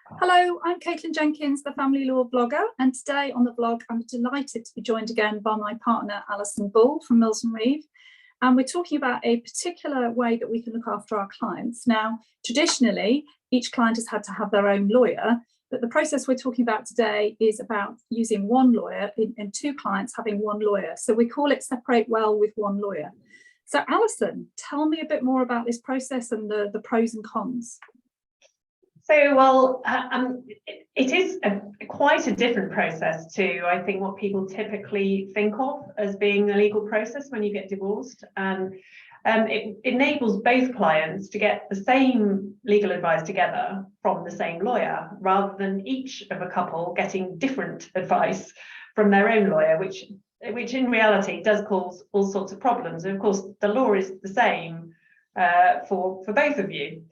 Hello, I'm Caitlin Jenkins, the family law vlogger, and today on the vlog I'm delighted to be joined again by my partner Alison Bull from Mills & Reeve, and we're talking about a particular way that we can look after our clients. Now, traditionally, each client has had to have their own lawyer, but the process we're talking about today is about using one lawyer and two clients having one lawyer. So we call it Separate Well with One Lawyer. So Alison, tell me a bit more about this process and the pros and cons. So, it is quite a different process to, I think, what people typically think of as being a legal process when you get divorced. And it enables both clients to get the same legal advice together from the same lawyer, rather than each of a couple getting different advice from their own lawyer, which in reality does cause all sorts of problems. And of course, the law is the same for both of you.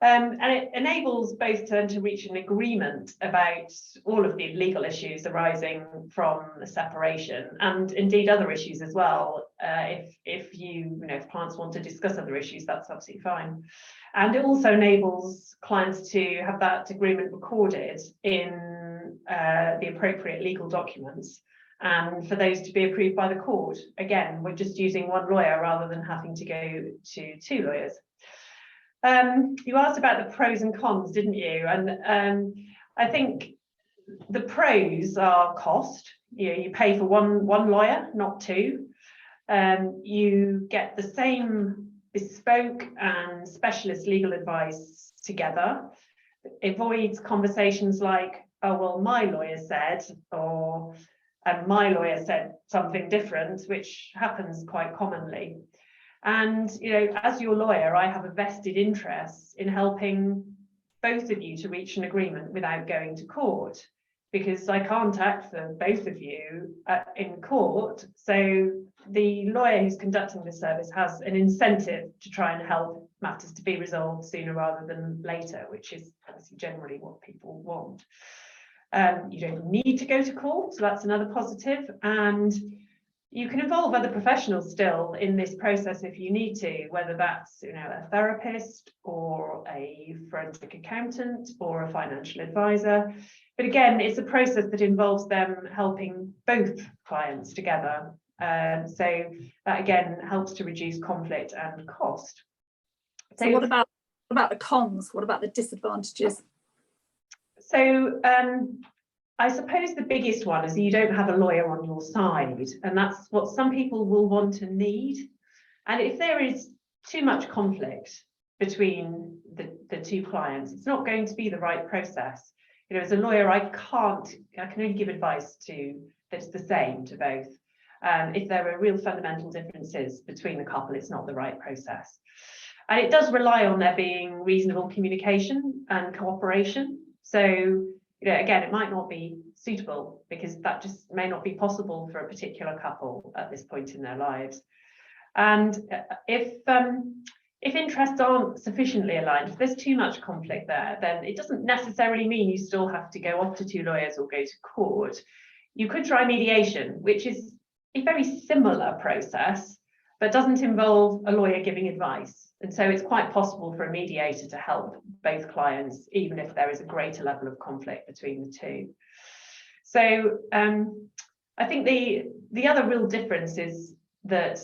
And it enables both to reach an agreement about all of the legal issues arising from the separation, and indeed other issues as well. If clients want to discuss other issues, that's absolutely fine. And it also enables clients to have that agreement recorded in the appropriate legal documents, and for those to be approved by the court. Again, we're just using one lawyer rather than having to go to two lawyers. You asked about the pros and cons, didn't you? And I think the pros are cost. You pay for one lawyer, not two. You get the same bespoke and specialist legal advice together. It avoids conversations like, oh, well, my lawyer said, or and my lawyer said something different, which happens quite commonly. And, as your lawyer, I have a vested interest in helping both of you to reach an agreement without going to court, because I can't act for both of you in court. So the lawyer who's conducting the service has an incentive to try and help matters to be resolved sooner rather than later, which is obviously generally what people want. You don't need to go to court, so that's another positive. And you can involve other professionals still in this process if you need to, whether that's a therapist or a forensic accountant or a financial advisor. But again, it's a process that involves them helping both clients together. So that again helps to reduce conflict and cost. So what about the cons? What about the disadvantages? So I suppose the biggest one is you don't have a lawyer on your side, and that's what some people will want to need. And if there is too much conflict between the two clients, it's not going to be the right process. As a lawyer, I can only give advice that's the same to both. If there are real fundamental differences between the couple, it's not the right process. And it does rely on there being reasonable communication and cooperation. So again, it might not be suitable because that just may not be possible for a particular couple at this point in their lives. And if interests aren't sufficiently aligned, if there's too much conflict there, then it doesn't necessarily mean you still have to go off to two lawyers or go to court. You could try mediation, which is a very similar process, but doesn't involve a lawyer giving advice. And so it's quite possible for a mediator to help both clients, even if there is a greater level of conflict between the two. So I think the other real difference is that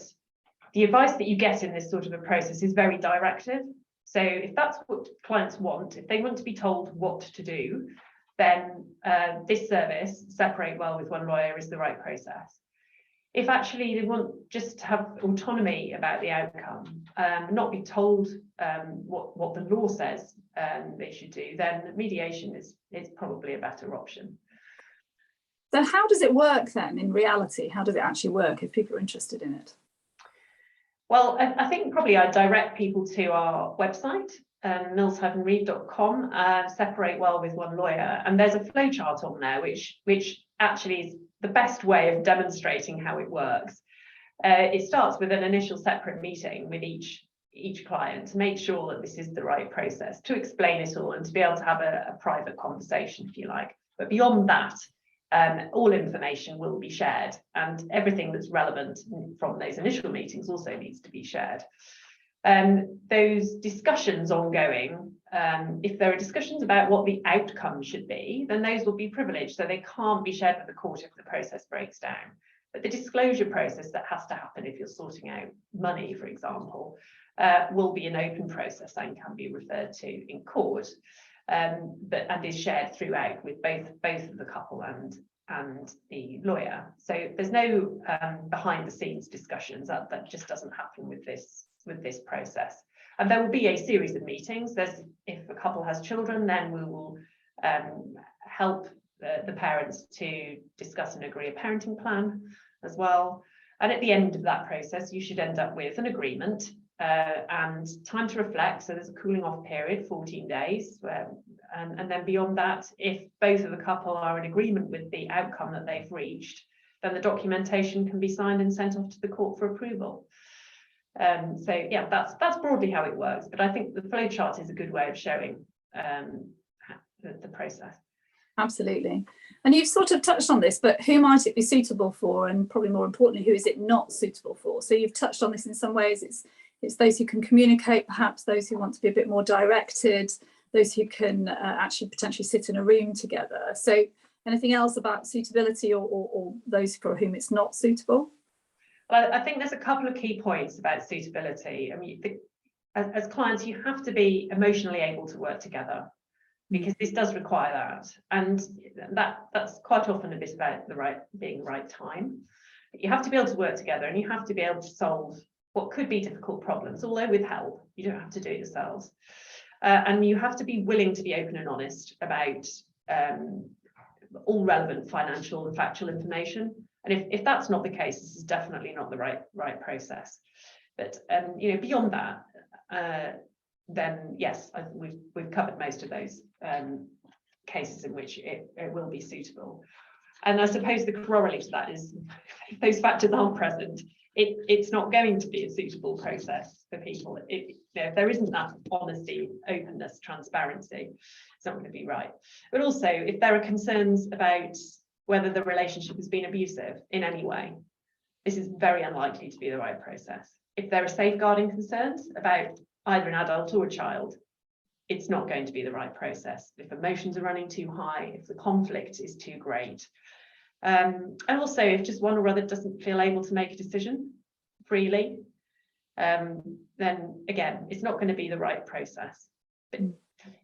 the advice that you get in this sort of a process is very directive. So if that's what clients want, if they want to be told what to do, then this service, Separate Well with One Lawyer, is the right process. If actually they want just to have autonomy about the outcome, not be told what the law says they should do, then mediation is probably a better option. So how does it work then in reality? How does it actually work if people are interested in it? Well, I think probably I'd direct people to our website, mills-reeve.com, Separate Well with One Lawyer, and there's a flowchart on there which actually is the best way of demonstrating how it works. It starts with an initial separate meeting with each client to make sure that this is the right process, to explain it all and to be able to have a private conversation, if you like. But beyond that, all information will be shared, and everything that's relevant from those initial meetings also needs to be shared. Those discussions ongoing if there are discussions about what the outcome should be, then those will be privileged, so they can't be shared with the court if the process breaks down. But the disclosure process that has to happen if you're sorting out money, for example, will be an open process and can be referred to in court, and is shared throughout with both of the couple and the lawyer. So there's no behind the scenes discussions. That just doesn't happen with this process. And there will be a series of meetings. If a couple has children, then we will help the parents to discuss and agree a parenting plan as well. And at the end of that process, you should end up with an agreement and time to reflect. So there's a cooling off period, 14 days. And then beyond that, if both of the couple are in agreement with the outcome that they've reached, then the documentation can be signed and sent off to the court for approval. So yeah, that's broadly how it works. But I think the flowchart is a good way of showing the process. Absolutely. And you've sort of touched on this, but who might it be suitable for? And probably more importantly, who is it not suitable for? So you've touched on this in some ways. It's those who can communicate, perhaps those who want to be a bit more directed, those who can actually potentially sit in a room together. So anything else about suitability or those for whom it's not suitable? Well, I think there's a couple of key points about suitability. I mean, as clients, you have to be emotionally able to work together, because this does require that. And that's quite often a bit about being the right time. You have to be able to work together, and you have to be able to solve what could be difficult problems, although with help. You don't have to do it yourselves. And you have to be willing to be open and honest about all relevant financial and factual information. And if that's not the case, this is definitely not the right process. But beyond that, then yes, we've covered most of those cases in which it will be suitable. And I suppose the corollary to that is, if those factors aren't present, it's not going to be a suitable process for people. If there isn't that honesty, openness, transparency, it's not going to be right. But also, if there are concerns about whether the relationship has been abusive in any way, this is very unlikely to be the right process. If there are safeguarding concerns about either an adult or a child, it's not going to be the right process. If emotions are running too high, if the conflict is too great, and also if just one or other doesn't feel able to make a decision freely, then again, it's not going to be the right process. But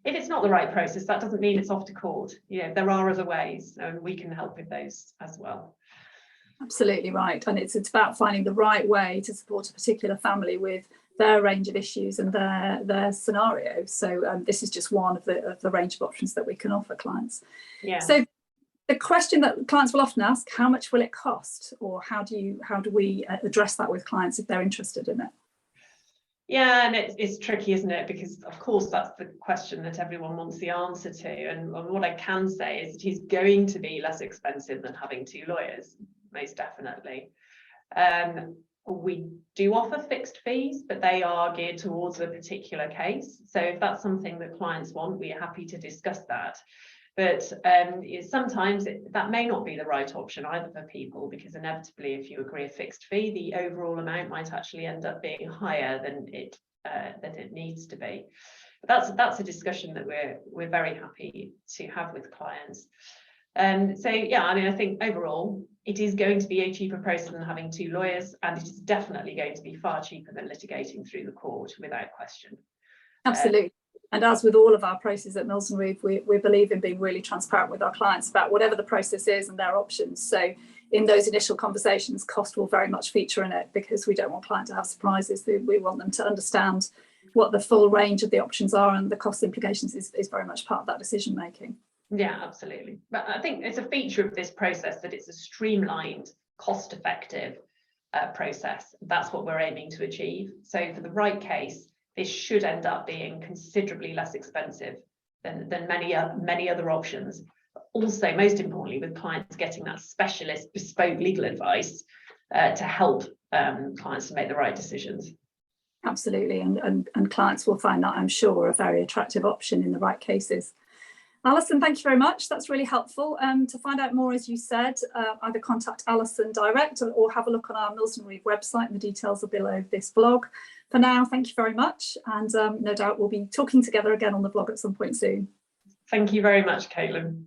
if it's not the right process, that doesn't mean it's off to court. There are other ways, and we can help with those as well. Absolutely right. And it's about finding the right way to support a particular family with their range of issues and their scenario. So this is just one of the range of options that we can offer clients. Yeah. So the question that clients will often ask, how much will it cost? Or how do we address that with clients if they're interested in it? Yeah, and it's tricky, isn't it? Because of course that's the question that everyone wants the answer to. And what I can say is it is going to be less expensive than having two lawyers, most definitely. We do offer fixed fees, but they are geared towards a particular case. So if that's something that clients want, we're happy to discuss that. But sometimes that may not be the right option either for people, because inevitably, if you agree a fixed fee, the overall amount might actually end up being higher than it needs to be. But that's a discussion that we're very happy to have with clients. So yeah, I mean, I think overall it is going to be a cheaper process than having two lawyers, and it is definitely going to be far cheaper than litigating through the court, without question. Absolutely. And as with all of our processes at Mills & Reeve, we believe in being really transparent with our clients about whatever the process is and their options. So in those initial conversations, cost will very much feature in it, because we don't want clients to have surprises. We want them to understand what the full range of the options are, and the cost implications is very much part of that decision making. Yeah, absolutely. But I think it's a feature of this process that it's a streamlined, cost-effective process. That's what we're aiming to achieve. So for the right case, this should end up being considerably less expensive than many other options. Also, most importantly, with clients getting that specialist bespoke legal advice to help clients to make the right decisions. Absolutely, and clients will find that, I'm sure, a very attractive option in the right cases. Alison, thank you very much. That's really helpful. To find out more, as you said, either contact Alison direct or have a look on our Mills & Reeve website, and the details are below this vlog. For now, thank you very much, and no doubt we'll be talking together again on the blog at some point soon. Thank you very much, Caitlin.